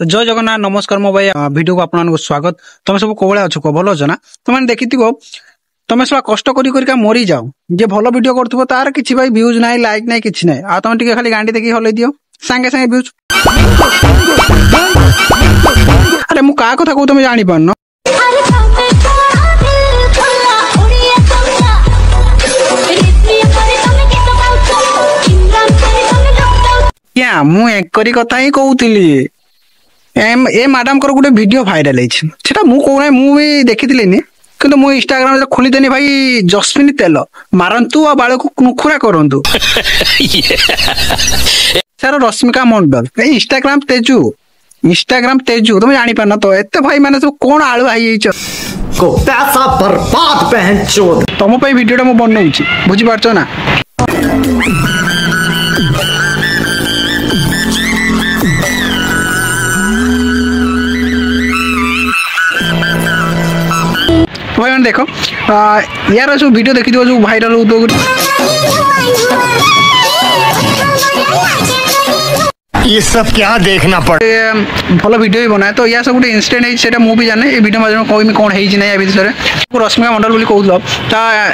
तो जय जगन्नाथ नमस्कार मो भाई वीडियो को आपन स्वागत। तुम सब कौन अच्छो कह भल अच्छ ना तुम देखी तुम सब कष्ट कर मरी जाओ जे भल वीडियो कर तार किसी भाई व्यूज ना लाइक ना कि ना आ तुम टे खाली गांडी देखिए हल्ले दियो सांगे सांगे व्यूज। अरे मु का कथा कहूँ तुम जानी पारन क्या मु एकरी कथा ही कहूली ए मैडम को गोटे वीडियो भाइराल है मु कहूना मु भी देखी कि मु इंस्टाग्राम खोलीदेनी भाई जस्मिन तेल मारंतु आ बाल को नुखुरा करंतु सर रश्मिका मंडल इंस्टाग्राम तेजू तुम जानी पारन तो एते भाई माने सब कोन आळु आई को पैसा बर्बाद पहन चोद तुम पे वीडियोटा मु बनौछि बुझी पारछो ना। भाई देखो यार जो वीडियो देखी जो भाइराल हो ये सब क्या देखना पड़े भल वीडियो भी बनाए तो या सब गोटे इंसिडेंट है मुझे जाने वीडियो मध्य कहमी कौन है विषय में रश्मिका मंडल बोली कहूल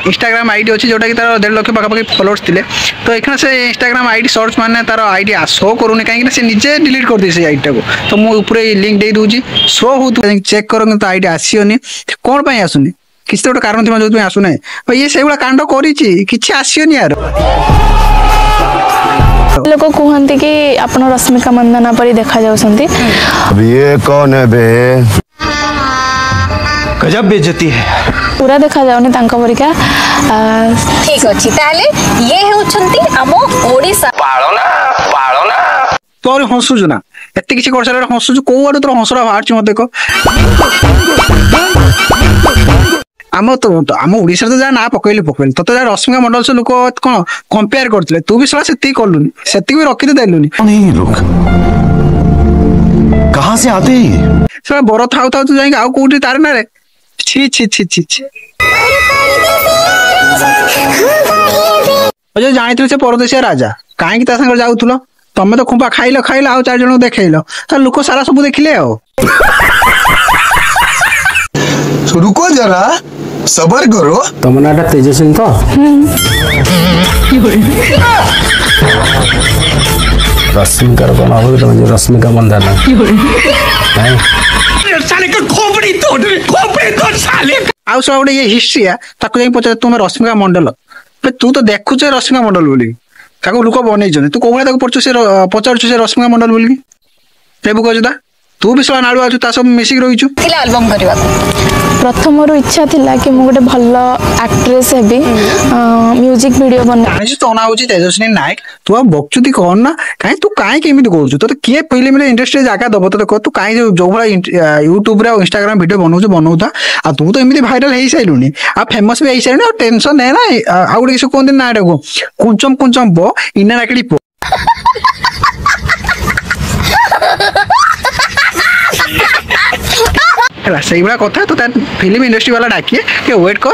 इंस्टाग्राम आईडी अच्छी जोटा कि तार 1.5 लाख पाखापाखि फॉलोअर्स थे तो ये से इंस्टाग्राम आईडी सर्च माने तार आईडी शो करूनी कहीं से निजे डिलीट कर दी आईडी को तो मुझे लिंक दे दूसरी शो हो चेक कर तो आईडी आसनी कौन पर आसुनी किसी तो गोटे कारण थी जो आसुना भाई ये से कांड कर आसनी यार लोग कहते कि आप रश्मिका मंदाना परी देखा जाउछंती। अब ये कौन है बे गजब बेइज्जती है पूरा देखा जाउनी तांका परिका ठीक अछि ताले ये होछंती हम ओडिसा पाळना तो और हंसुजु ना एते किछि कर सारे हंसुजु को आडू तोर हंसरा बाहर मत देखो आम ओडिशा तो जा ना पकैले तो रश्मिका मंडल से लोक कौन कंपेयर करते तू भी सला से कलुनी से भी रखी देलुनी लोग कहाँ से आते सला बर थाउ थाउ तू जाई आउ कोठी तार ना रे छी छी छी छी छी अजय जानिथिल से परदेशिया राजा काहे कि ता संग जाउथुलो तमे तो खुंपा खाइलो आउ 4 जण देखैलो त लोक सारा सब देखिले आ रुको जरा सबर करो तुम ना तेजस्विनी तो रश्मिका रश्मिका मंदाना आउ सब गोटे ये हिस्ट्री है पचार तुम रश्मिका मंडल तू तो देखुच रश्मिका मंडल बोली लोक बनई तू कौ पचार से रश्मिका मंडल बोली कहता तू भी सला नाड़ू आछु ता सब मिसिक रहिछु थिला एल्बम करबा प्रथम रो इच्छा थिला कि मु गोटे Bhalla actress heavy music video बना जानि तो ना होची तेजस्विनी नायक तू आ बक्चुती कहन ना काहे तू काहे केमित कहउछु तो के फिल्म रे इंडस्ट्री जागा दबो तो कह तू काहे जो भला यूट्यूब रे इंस्टाग्राम वीडियो बनौता आ तू तो एमिति वायरल हेई साइलुनी आ फेमस भी हेई साइलुनी आ टेंशन है ना आ गुडी किछ कोन दिन ना एडको कुंचम बो इना राकड़ी पो से कथा तो फिल्म इंडस्ट्री वाला डाकिए कि वेट कर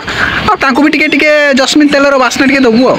और भी टिके जस्मिन तेलर बास्ना टिके दबु।